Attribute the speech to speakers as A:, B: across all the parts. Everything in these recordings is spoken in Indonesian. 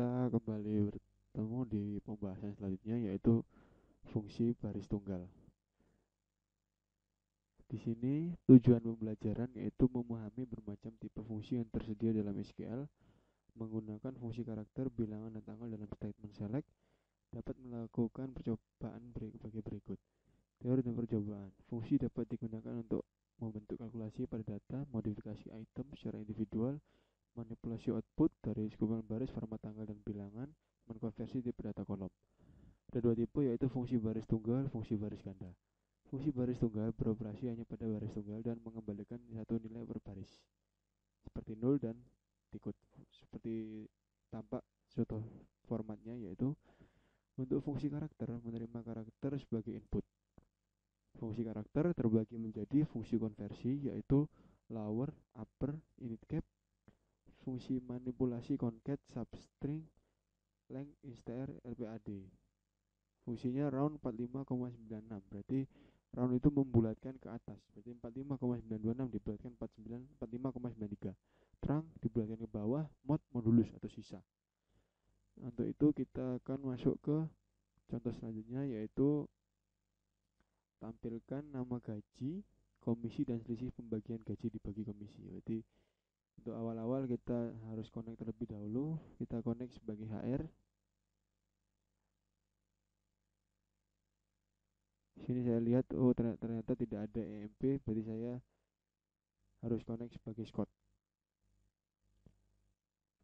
A: kita kembali bertemu di pembahasan selanjutnya yaitu fungsi baris tunggal. Di sini tujuan pembelajaran yaitu memahami bermacam tipe fungsi yang tersedia dalam SQL menggunakan fungsi karakter, bilangan, dan tanggal dalam statement select dapat melakukan percobaan bagi berikut. Teori dan percobaan. Fungsi dapat digunakan untuk membentuk kalkulasi pada data, modifikasi item secara individual, manipulasi output dari segumpal baris, format tanggal dan bilangan, mengkonversi tipe data kolom. Ada dua tipe yaitu fungsi baris tunggal, fungsi baris ganda. Fungsi baris tunggal beroperasi hanya pada baris tunggal dan mengembalikan satu nilai per baris, seperti nol dan tikut. Seperti tampak contoh formatnya yaitu untuk fungsi karakter menerima karakter sebagai input. Fungsi karakter terbagi menjadi fungsi konversi yaitu lower, upper, init cap, fungsi manipulasi concat, substring, length, str, lpad. Fungsinya round 45,96, berarti round itu membulatkan ke atas, berarti 45,926 dibulatkan 45,93. Terang dibulatkan ke bawah, mod modulus atau sisa. Untuk itu kita akan masuk ke contoh selanjutnya yaitu tampilkan nama gaji, komisi dan selisih pembagian gaji dibagi komisi. Berarti untuk awal-awal kita harus connect terlebih dahulu. Kita connect sebagai HR. Sini saya lihat ternyata tidak ada EMP, berarti saya harus connect sebagai Scott.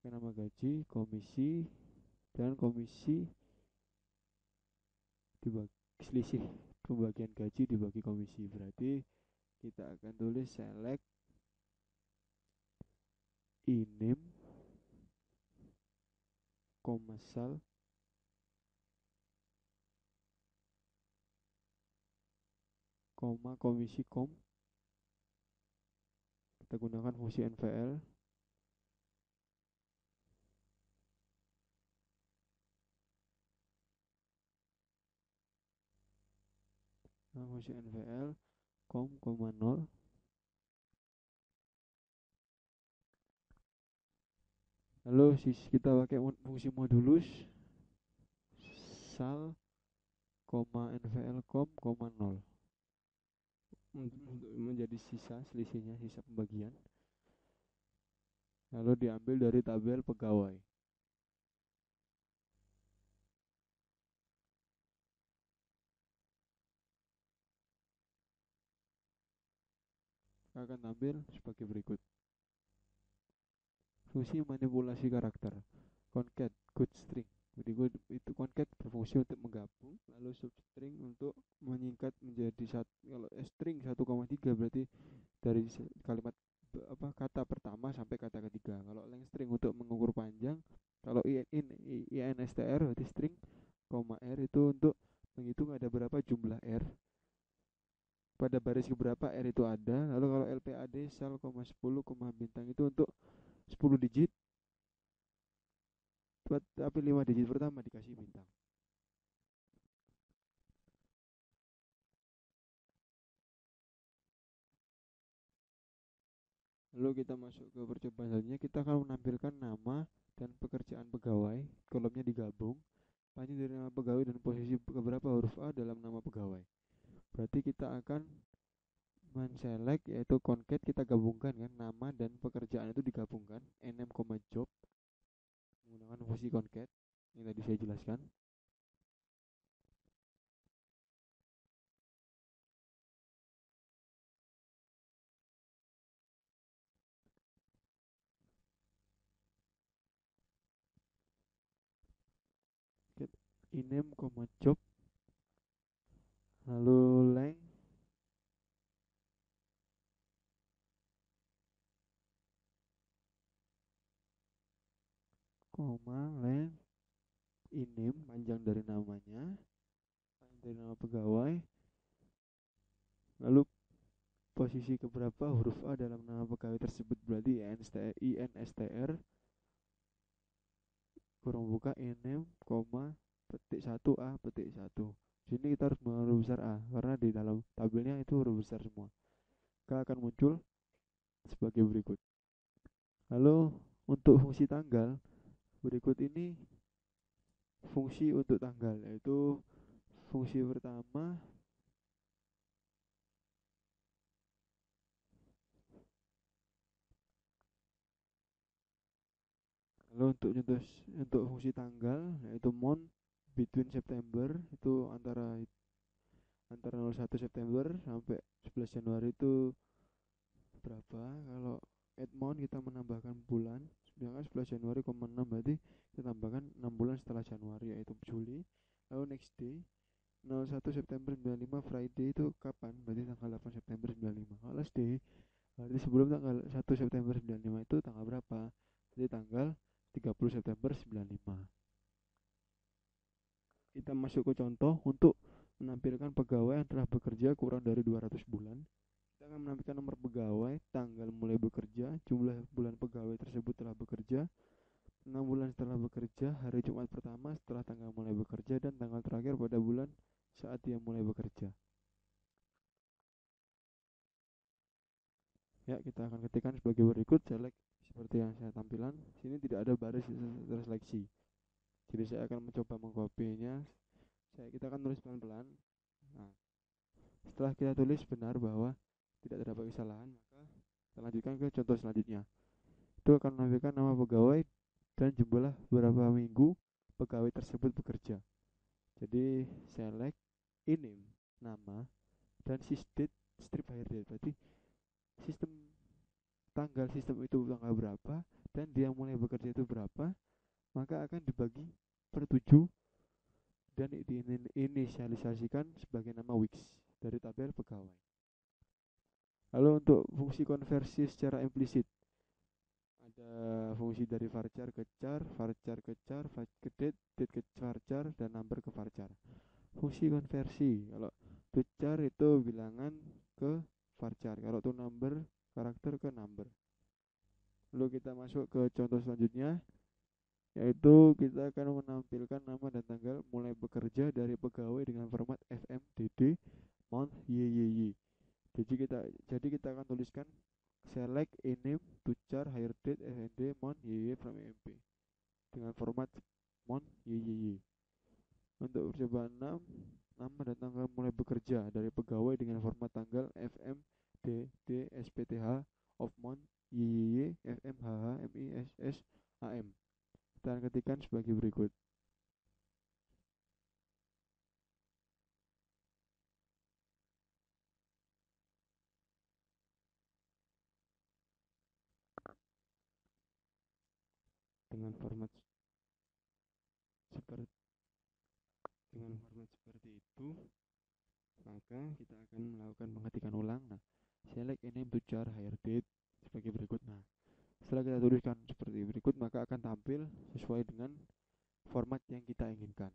A: Nama gaji, komisi, dan komisi dibagi selisih pembagian gaji dibagi komisi. Berarti kita akan tulis select inim komasal koma komisi kom. Kita gunakan fungsi NVL. Nah, fungsi NVL kom, 0. Lalu kita pakai fungsi modulus sal, NVL com, 0 untuk menjadi sisa selisihnya, sisa pembagian. Lalu diambil dari tabel pegawai. Akan tampil sebagai berikut. Fungsi manipulasi karakter concat good string. Jadi itu concat berfungsi untuk menggabung, lalu substring untuk menyingkat menjadi satu. Kalau string 1,3 berarti dari kalimat kata pertama sampai kata ketiga. Kalau length string untuk mengukur panjang, kalau instr berarti string, r itu untuk menghitung ada berapa jumlah r pada baris keberapa r itu ada. Lalu kalau lpad sal, 10, bintang itu untuk 10 digit, tapi 5 digit pertama dikasih bintang. Lalu kita masuk ke percobaan selanjutnya. Kita akan menampilkan nama dan pekerjaan pegawai, kolomnya digabung, panjang dari nama pegawai dan posisi keberapa huruf A dalam nama pegawai. Berarti kita akan men-select yaitu concat, kita gabungkan kan, nama dan pekerjaan itu digabungkan, nm, job menggunakan fungsi concat yang tadi saya jelaskan. Inem, job, lalu length, length, inem panjang dari namanya, panjang dari nama pegawai, lalu posisi keberapa huruf A dalam nama pegawai tersebut, berarti INSTR kurang buka inem, petik 1 A petik 1. Sini kita harus huruf besar A karena di dalam tabelnya itu huruf besar semua. K akan muncul sebagai berikut. Lalu untuk fungsi tanggal Berikut ini fungsi untuk tanggal, yaitu fungsi pertama. Lalu untuk fungsi tanggal, yaitu month between September, itu antara 01 September sampai 11 Januari itu berapa. Kalau add month kita menambahkan bulan, sedangkan 11 Januari, 6 berarti kita tambahkan 6 bulan setelah Januari, yaitu Juli. Lalu next day 01 September 95, Friday itu kapan? Berarti tanggal 8 September 95. Kalau last day berarti sebelum tanggal 1 September 95 itu tanggal berapa? Jadi tanggal 30 September 95. Kita masuk ke contoh untuk menampilkan pegawai yang telah bekerja kurang dari 200 bulan. Kita akan menampilkan nomor pegawai, tanggal mulai bekerja, jumlah bulan pegawai tersebut telah bekerja, 6 bulan setelah bekerja, hari Jumat pertama setelah tanggal mulai bekerja, dan tanggal terakhir pada bulan saat dia mulai bekerja. Ya, kita akan ketikkan sebagai berikut. Select seperti yang saya tampilan. Sini tidak ada baris terseleksi. Jadi saya akan mencoba mengkopinya. Kita akan tulis pelan-pelan. Nah, setelah kita tulis benar bahwa tidak terdapat kesalahan, maka kita lanjutkan ke contoh selanjutnya. Itu akan menampilkan nama pegawai dan jumlah berapa minggu pegawai tersebut bekerja. Jadi select ini nama dan sysdate strip hire date. Berarti sistem itu tanggal berapa dan dia mulai bekerja itu berapa, maka akan dibagi per 7 dan diinisialisasikan sebagai nama weeks dari tabel pegawai. Lalu untuk fungsi konversi secara implisit, ada fungsi dari varchar ke char, ke date ke varchar, dan number ke varchar. Fungsi konversi, kalau to char itu bilangan ke varchar, kalau to number karakter ke number. Lalu kita masuk ke contoh selanjutnya, yaitu kita akan menampilkan nama dan tanggal mulai bekerja dari pegawai dengan format FMDD month YYY. Jadi kita akan tuliskan select name to char hire date FND month YYY from EMP dengan format month YYY. Untuk percobaan 6, nama dan tanggal mulai bekerja dari pegawai dengan format tanggal FMDD SPTH of month YYY FMHH MISS AM. Kita ketikkan sebagai berikut. Dengan format seperti itu, maka kita akan melakukan pengetikan ulang. Nah, select name to char hire date sebagai berikut. Nah, setelah kita tuliskan seperti berikut, maka akan tampil sesuai dengan format yang kita inginkan.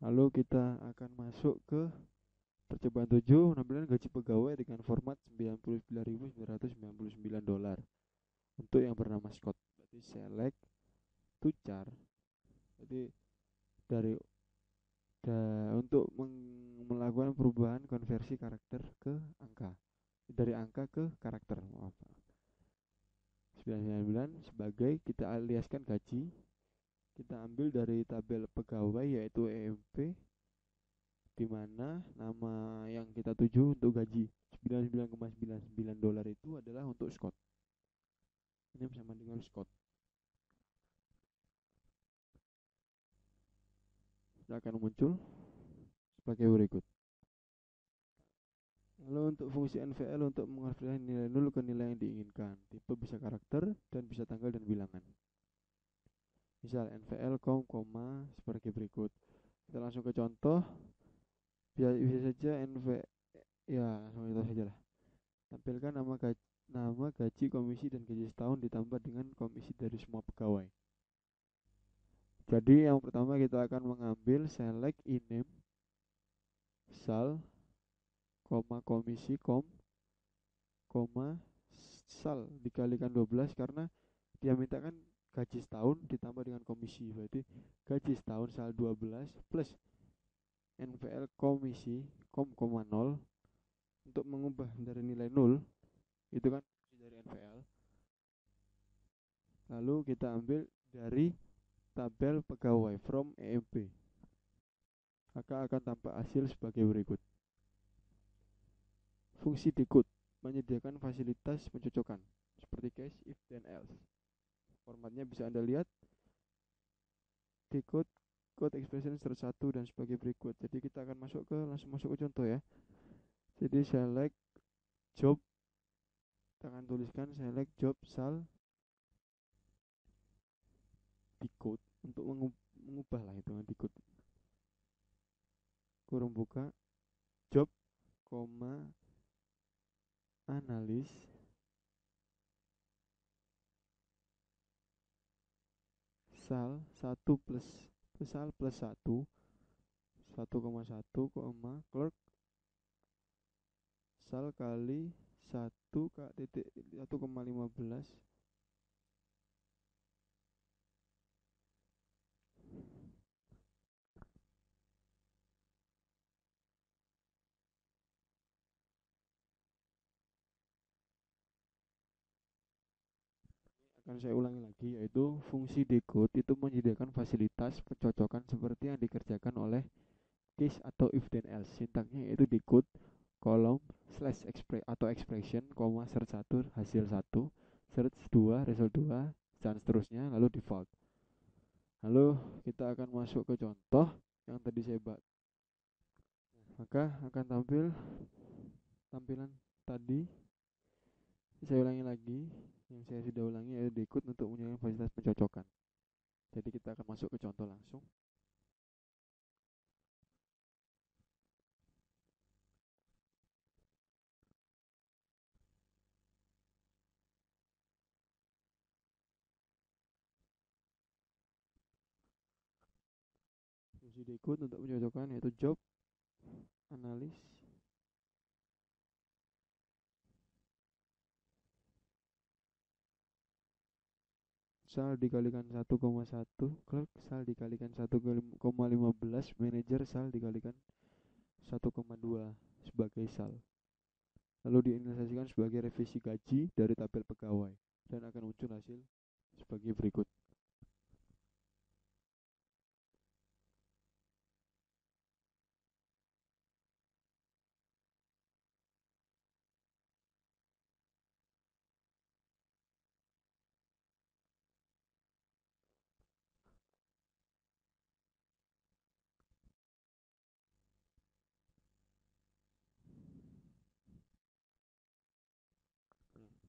A: Lalu kita akan masuk ke percobaan 7, penampilan gaji pegawai dengan format $99.999 untuk yang bernama Scott. Berarti select to char. Jadi dari untuk melakukan perubahan konversi karakter ke angka, dari angka ke karakter, maaf. 99 sebagai kita aliaskan gaji, kita ambil dari tabel pegawai yaitu EMP, di mana nama yang kita tuju untuk gaji $99,99 itu adalah untuk Scott. Ini sama dengan Scott. Akan muncul sebagai berikut. Lalu untuk fungsi NVL untuk mengonversi nilai 0 ke nilai yang diinginkan. Tipe bisa karakter dan bisa tanggal dan bilangan. Misal NVL seperti berikut. Kita langsung ke contoh. Bisa saja ya langsung itu saja lah. Tampilkan nama gaji komisi dan gaji setahun ditambah dengan komisi dari semua pegawai. Jadi yang pertama kita akan mengambil select name sal komisi sal dikalikan 12 karena dia mintakan gaji setahun ditambah dengan komisi. Berarti gaji setahun sal 12 plus NVL komisi 0 untuk mengubah dari nilai 0 itu kan dari NVL. Lalu kita ambil dari tabel pegawai from EMP. Maka akan tampak hasil sebagai berikut. Fungsi decode menyediakan fasilitas pencocokan seperti case, if, dan else. Formatnya bisa Anda lihat, decode, code expression start 1 dan sebagai berikut. Jadi kita akan langsung masuk ke contoh ya. Jadi select job, kita akan tuliskan select job sal decode untuk mengubah lah hitungan decode. Kurung buka job, analis sal 1 plus sal plus 1 1,1, clerk sal kali 1 titik 1,15 akan saya ulangi lagi, yaitu fungsi decode itu menyediakan fasilitas pencocokan seperti yang dikerjakan oleh case atau if then else. Sintaknya yaitu decode kolom slash atau expression, search 1 hasil 1, search 2 result 2, dan seterusnya, lalu default. Lalu kita akan masuk ke contoh yang tadi saya bahas. Maka akan tampil tampilan tadi. Saya ulangi lagi, yang saya sudah ulangi yaitu decode untuk menyediakan fasilitas pencocokan. Jadi kita akan masuk ke contoh langsung. Fungsi decode untuk mencocokkan yaitu job, analis, sal dikalikan 1,1, clerk sal dikalikan 1,15, manager sal dikalikan 1,2 sebagai sal. Lalu diinisialisasikan sebagai revisi gaji dari tabel pegawai dan akan muncul hasil sebagai berikut.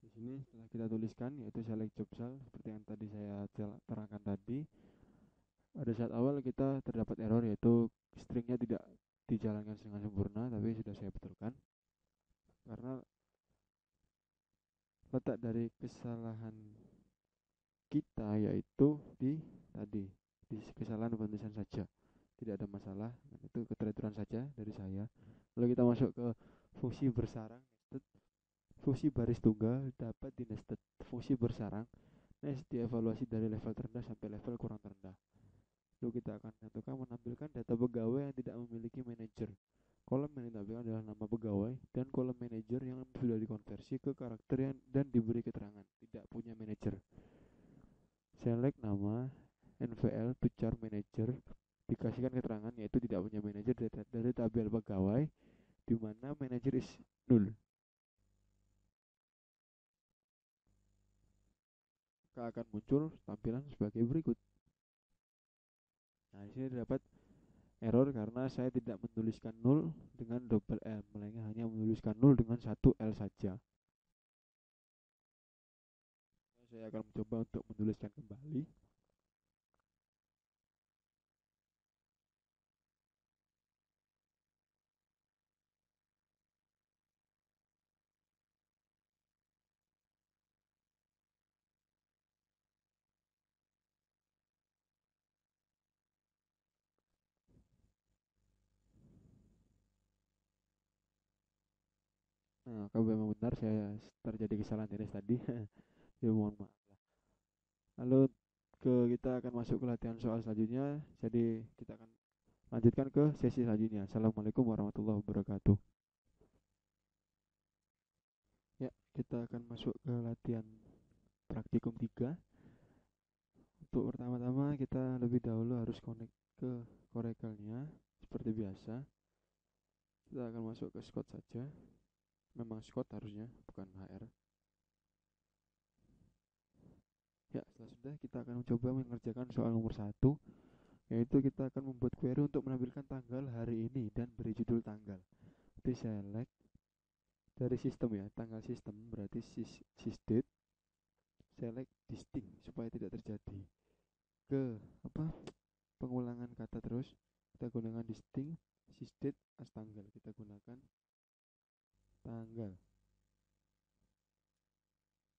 A: Di sini setelah kita tuliskan yaitu select job sal seperti yang tadi saya terangkan tadi. Pada saat awal kita terdapat error yaitu stringnya tidak dijalankan dengan sempurna, tapi sudah saya betulkan karena letak dari kesalahan kita yaitu di tadi di kesalahan penulisan saja, tidak ada masalah, itu keteraturan saja dari saya. Lalu kita masuk ke fungsi bersarang nested, fungsi baris tunggal dapat di nested fungsi bersarang next dievaluasi dari level terendah sampai level kurang terendah. Lalu kita akan tentukan menampilkan data pegawai yang tidak memiliki manajer. Kolom yang ditampilkan adalah nama pegawai dan kolom manajer yang sudah dikonversi ke karakter yang dan diberi keterangan tidak punya manajer. Select nama NVL to char manager, dikasihkan keterangan yaitu tidak punya manajer dari tabel pegawai di mana manager is null. Maka akan muncul tampilan sebagai berikut. Nah, di sini terdapat error karena saya tidak menuliskan null dengan double L, melainkan hanya menuliskan null dengan satu L saja. Saya akan mencoba untuk menuliskan kembali. Nah, kalau memang benar saya terjadi kesalahan teknis tadi, ya mohon maaf. Lalu kita akan masuk ke latihan soal selanjutnya. Jadi kita akan lanjutkan ke sesi selanjutnya. Assalamualaikum warahmatullahi wabarakatuh. Ya, kita akan masuk ke latihan praktikum 3. Untuk pertama-tama kita lebih dahulu harus connect ke Oracle-nya seperti biasa. Kita akan masuk ke Scott saja. Memang Scott harusnya, bukan HR. Ya, setelah sudah kita akan mencoba mengerjakan soal nomor 1, yaitu kita akan membuat query untuk menampilkan tanggal hari ini dan beri judul tanggal. Di select dari sistem ya, tanggal sistem berarti sysdate, select distinct supaya tidak terjadi ke pengulangan kata terus. Kita gunakan distinct sysdate as tanggal, kita gunakan tanggal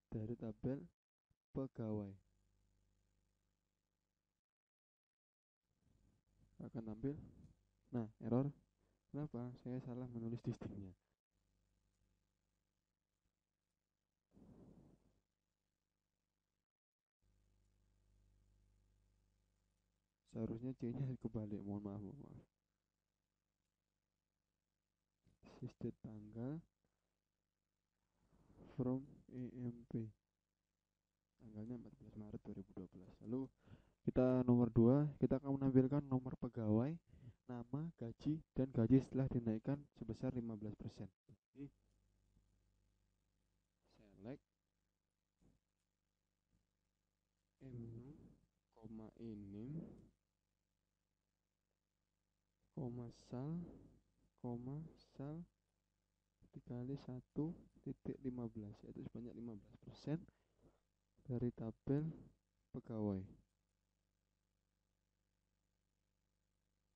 A: dari tabel pegawai. Akan tampil, nah error, kenapa saya salah menulis distinctnya. Seharusnya C nya kebalik, mohon maaf. Sysdate tanggal from EMP, tanggalnya 14 Maret 2012. Lalu kita nomor 2, kita akan menampilkan nomor pegawai, nama, gaji, dan gaji setelah dinaikkan sebesar 15%. Jadi select M6, inim, sal, sal dikali 1,15, yaitu sebanyak 15% dari tabel pegawai.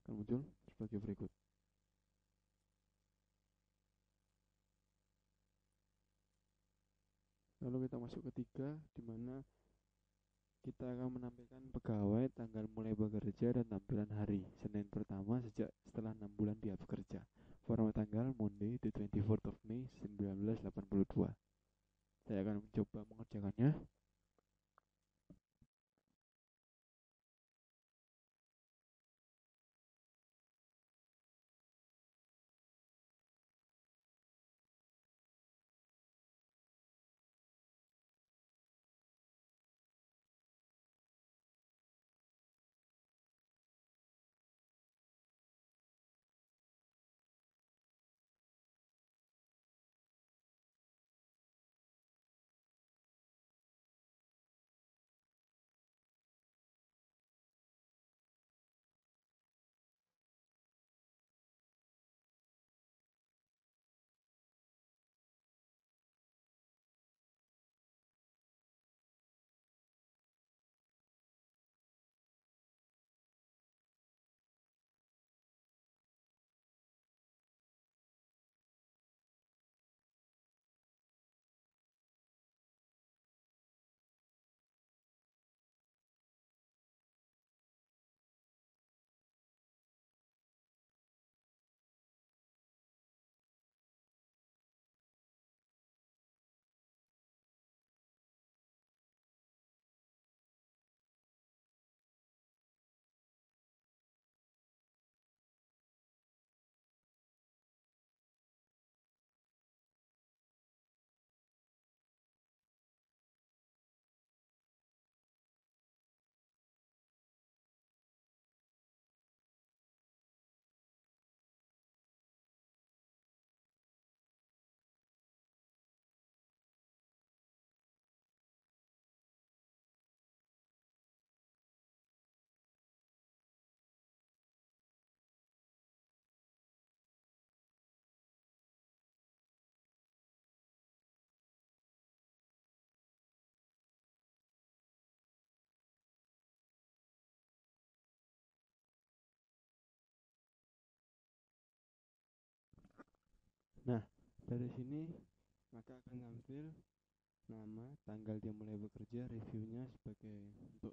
A: Akan muncul sebagai berikut. Lalu kita masuk ke 3, di mana kita akan menampilkan pegawai, tanggal mulai bekerja, dan tampilan hari Senin pertama sejak setelah 6 bulan dia bekerja. Format tanggal Monday the 24th of May 1982. Saya akan mencoba mengerjakannya. Nah, dari sini maka akan tampil nama, tanggal dia mulai bekerja, reviewnya sebagai untuk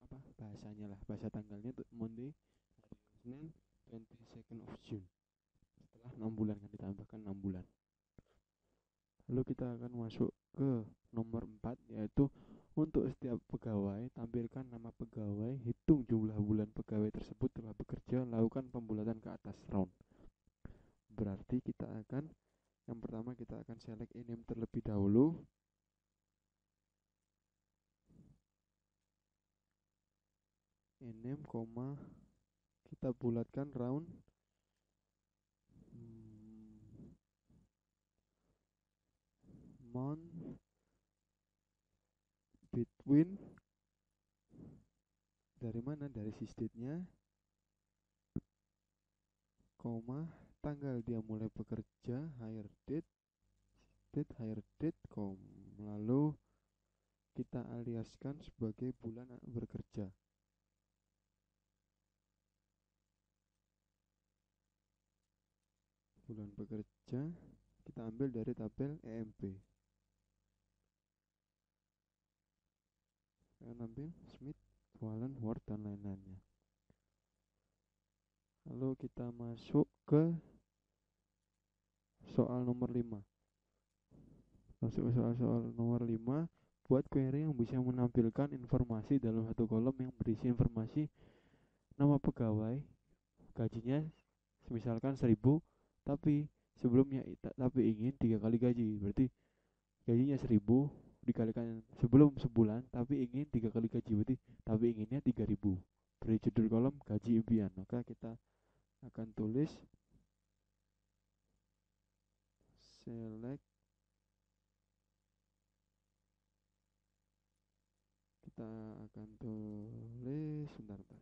A: bahasanya lah, bahasa tanggalnya untuk Monday, hari Senin 22nd of June, setelah 6 bulan kan, ditambahkan 6 bulan. Lalu kita akan masuk ke nomor 4, yaitu untuk setiap pegawai tampilkan nama pegawai, hitung jumlah bulan pegawai tersebut telah bekerja, lakukan pembulatan ke atas round. Berarti kita akan, yang pertama kita akan select name terlebih dahulu. name, koma, kita bulatkan round month between, dari mana, dari sysdate-nya, koma, tanggal dia mulai bekerja, hire date, hire date, lalu kita aliaskan sebagai bulan bekerja. Bulan bekerja kita ambil dari tabel EMP. Saya ambil Smith, Wallen, Ward, dan lain-lainnya. Lalu kita masuk ke soal nomor 5. Masuk ke soal nomor 5. Buat query yang bisa menampilkan informasi dalam satu kolom yang berisi informasi nama pegawai, gajinya misalkan 1000, tapi sebelumnya tapi ingin 3 kali gaji. Berarti gajinya 1000 dikalikan sebelum sebulan tapi ingin 3 kali gaji, berarti tapi inginnya 3000. Beri judul kolom gaji impian. Maka kita akan tulis select, kita akan tulis sebentar.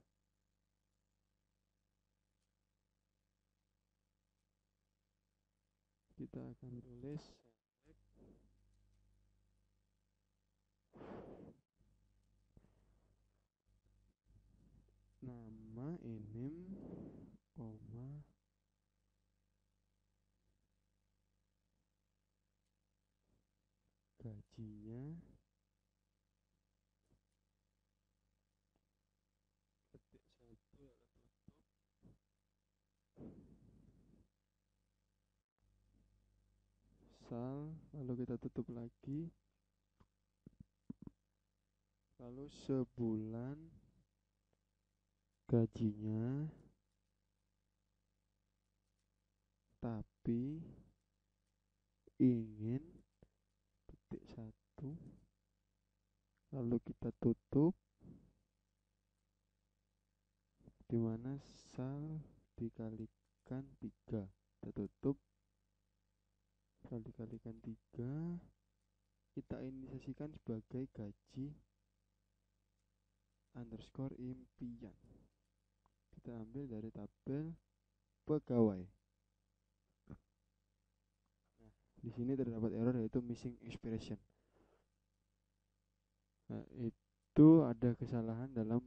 A: Kita akan tulis nama enim, koma, gajinya, ketik satu, sal, lalu kita tutup lagi, lalu sebulan gajinya, tapi ingin, ketik satu, lalu kita tutup, dimana sal dikalikan 3, kita tutup, sal dikalikan 3, kita inisiasikan sebagai gaji underscore impian. Kita ambil dari tabel pegawai. Nah, di sini terdapat error yaitu missing expression. Nah, itu ada kesalahan dalam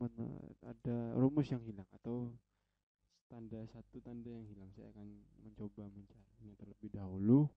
A: ada rumus yang hilang atau tanda satu tanda yang hilang. Saya akan mencoba mencarinya terlebih dahulu.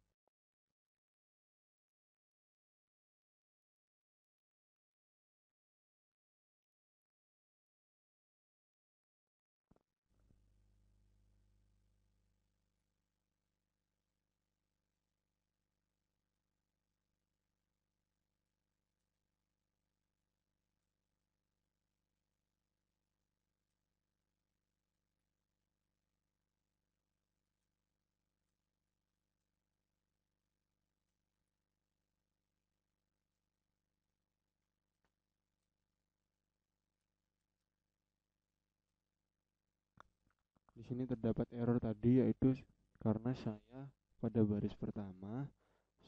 A: Di sini terdapat error tadi yaitu karena saya pada baris pertama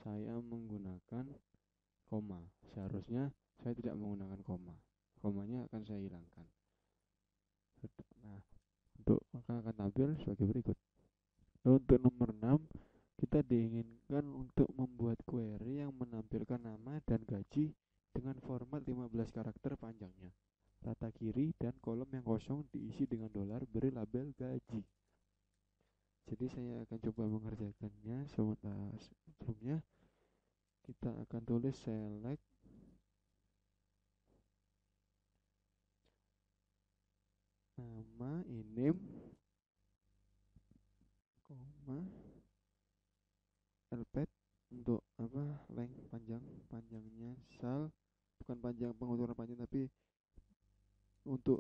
A: saya menggunakan koma. Seharusnya saya tidak menggunakan koma. Komanya akan saya hilangkan. Nah, maka akan tampil sebagai berikut. Untuk nomor 6, kita diinginkan untuk membuat query yang menampilkan nama dan gaji dengan format 15 karakter panjangnya. Rata kiri dan kolom yang kosong diisi dengan dolar, beri label gaji. Jadi saya akan coba mengerjakannya. Sementara sebelumnya kita akan tulis select nama name, koma, lpad untuk length panjangnya sal, bukan panjang penguturan panjang tapi untuk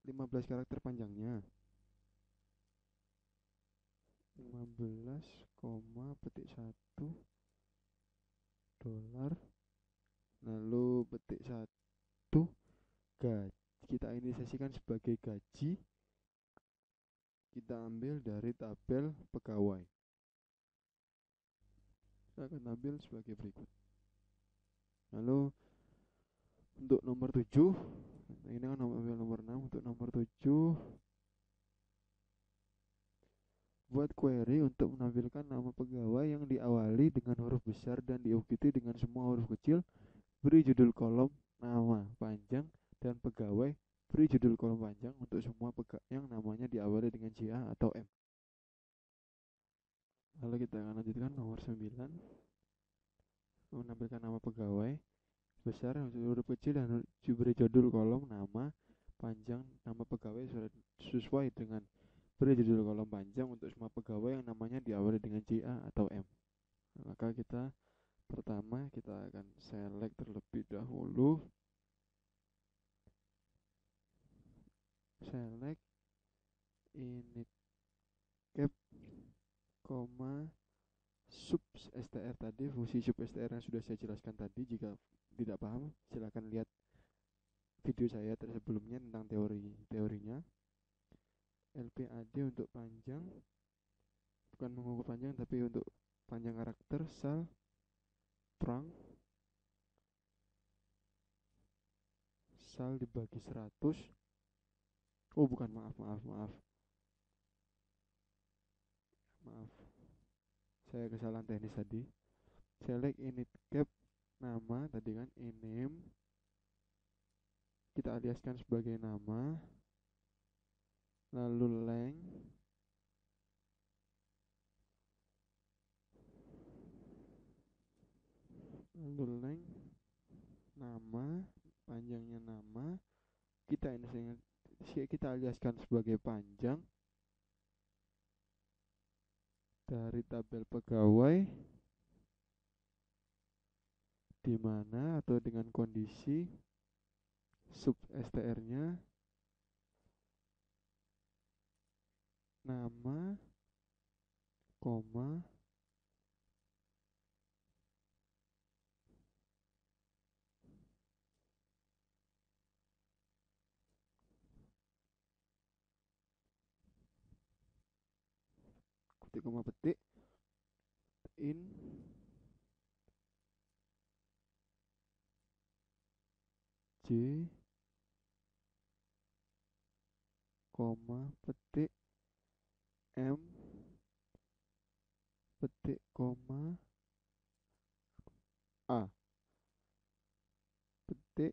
A: 15 karakter panjangnya. 15, petik 1 dolar, lalu petik 1 gaji. Kita inisiasi artikan sebagai gaji, kita ambil dari tabel pegawai. Saya akan ambil sebagai berikut. Lalu untuk nomor 7, ini kan ambil nomor 6. Untuk nomor 7, buat query untuk menampilkan nama pegawai yang diawali dengan huruf besar dan diikuti dengan semua huruf kecil. Beri judul kolom nama panjang dan pegawai. Beri judul kolom panjang untuk semua yang namanya diawali dengan JA atau M. Lalu kita akan lanjutkan nomor 9, menampilkan nama pegawai besar huruf kecil dan beri judul kolom nama panjang nama pegawai sesuai dengan beri judul kolom panjang untuk semua pegawai yang namanya diawali dengan JA atau M. Maka pertama kita akan select terlebih dahulu, select init cap, sub str tadi, fungsi sub str yang sudah saya jelaskan tadi. Jika tidak paham silahkan lihat video saya sebelumnya tentang teorinya. LPAD untuk panjang, bukan mengukur panjang tapi untuk panjang karakter. Sal prang, sal dibagi 100. Oh bukan, maaf, saya kesalahan teknis tadi. Select init cap nama tadi kan, name, kita aliaskan sebagai nama. Lalu length, nama panjangnya nama, kita aliaskan sebagai panjang dari tabel pegawai, di mana atau dengan kondisi sub str-nya nama, koma, ketik koma petik, in j, koma petik m, petik koma a, petik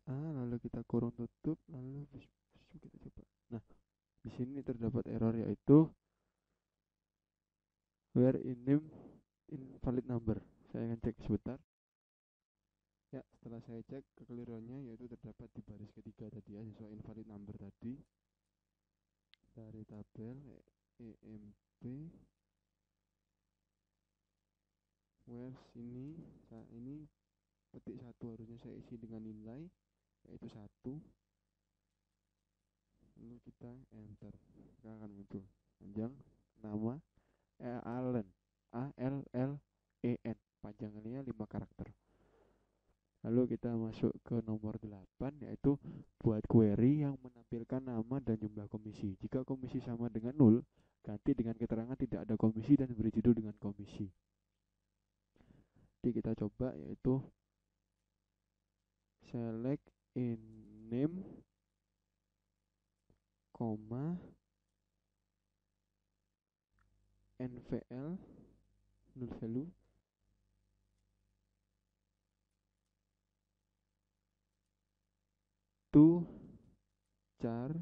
A: a, lalu kita kurung tutup, lalu kita coba. Nah, di sini terdapat error yaitu where in name invalid number. Saya akan cek sebentar. Ya, setelah saya cek, kekeliruannya yaitu terdapat di baris ketiga tadi ya, sesuai invalid number tadi. Dari tabel EMP where ini petik 1 harusnya saya isi dengan nilai yaitu 1. Lalu kita enter, maka akan muncul panjang nama Allen, ALLEN, panjangnya 5 karakter. Lalu kita masuk ke nomor 8, yaitu buat query yang menampilkan nama dan jumlah komisi. Jika komisi sama dengan 0, ganti dengan keterangan tidak ada komisi dan beri judul dengan komisi. Jadi kita coba, yaitu select in name, NVL, null value, to char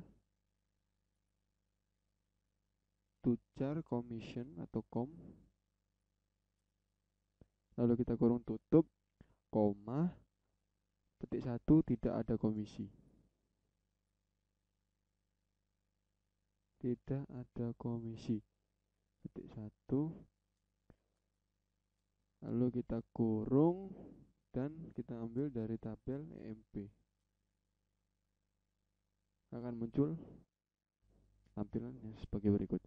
A: commission atau com, lalu kita kurung tutup, koma, petik 1 tidak ada komisi, petik 1, lalu kita kurung dan kita ambil dari tabel EMP. Akan muncul tampilannya sebagai berikut.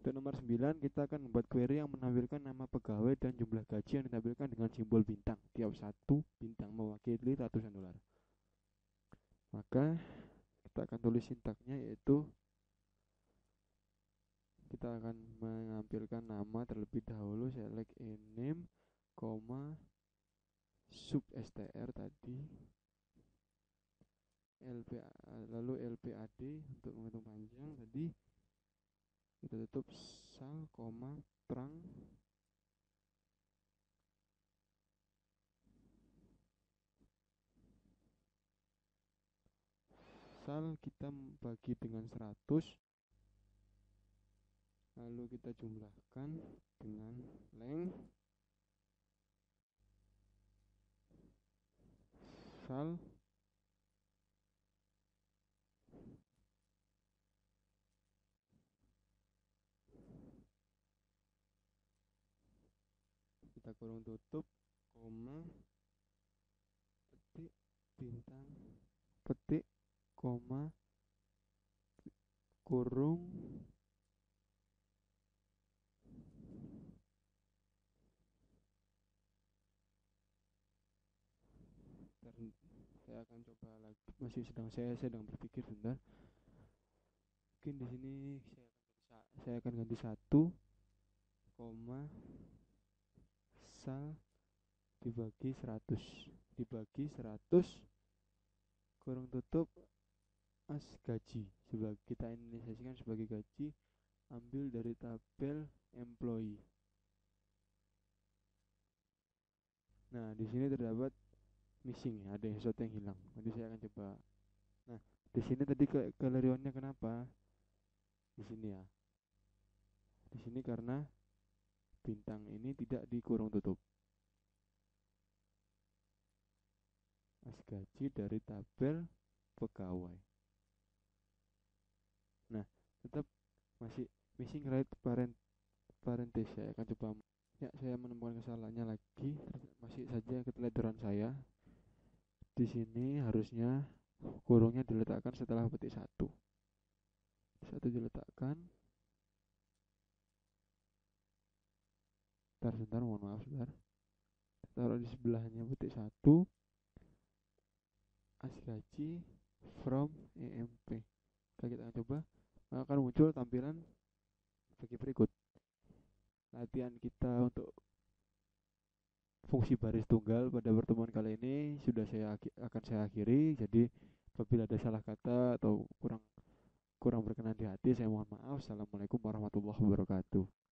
A: Untuk nomor 9, kita akan membuat query yang menampilkan nama pegawai dan jumlah gaji yang ditampilkan dengan simbol bintang. Tiap satu bintang mewakili ratusan dolar. Maka kita akan tulis sintaknya, yaitu kita akan menampilkan nama terlebih dahulu, select a name, sub str tadi, lalu lpad untuk menghitung panjang tadi, kita tutup sal, terang, sal kita bagi dengan 100, lalu kita jumlahkan dengan length, sal kita kurung tutup, petik, bintang, petik, kurung, saya akan coba lagi, saya sedang berpikir sebentar. Mungkin di sini saya akan ganti 1, sal dibagi 100 kurung tutup gaji, kita inisiasikan sebagai gaji, ambil dari tabel employee. Nah, di sini terdapat missing, ada sesuatu yang hilang. Nanti saya akan coba. Nah, di sini tadi kelerionnya kenapa? Di sini ya. Di sini karena bintang ini tidak dikurung tutup. Gaji dari tabel pegawai. Nah, tetap masih missing right parenthesis. Saya akan coba. Ya, saya menemukan kesalahannya lagi. Masih saja keteledoran saya. Di sini harusnya kurungnya diletakkan setelah petik 1. 1 diletakkan. Sebentar, mohon maaf sebentar. Taruh di sebelahnya petik 1. Gaji from EMP. Kita akan coba. Akan muncul tampilan sebagai berikut. Latihan kita untuk fungsi baris tunggal pada pertemuan kali ini akan saya akhiri. Jadi apabila ada salah kata atau kurang berkenan di hati, saya mohon maaf. Assalamualaikum warahmatullahi wabarakatuh.